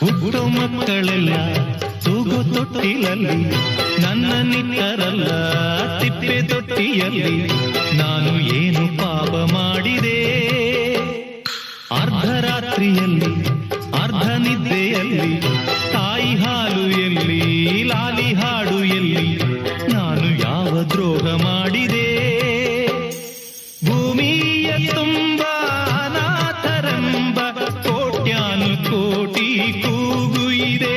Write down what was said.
ಹುಟ್ಟೋ ಮಕ್ಕಳೆಲ್ಲ ತೂಗೋ ತೊಟ್ಟಿಲಲ್ಲಿ ನನ್ನ ನಿತ್ತರಲ್ಲ ತಿಪ್ಪೆ ತೊಟ್ಟಿಯಲ್ಲಿ ನಾನು ಏನು ಪಾಪ ಮಾಡಿದೆ ಅರ್ಧರಾತ್ರಿಯಲ್ಲಿ ಅರ್ಧ ನಿದ್ದೆಯಲ್ಲಿ ತಾಯಿ ಹಾಲು ಎಲ್ಲಿ ಲಾಲಿ ಹಾಡು ಎಲ್ಲಿ ನಾನು ಯಾವ ದ್ರೋಹ ಮಾಡಿದೆ ಭೂಮಿಯ ತುಂಬ ಅನಾಥರೆಂಬ ಕೋಟ್ಯಾನು ಕೋಟಿ ಕೂಗು ಇದೆ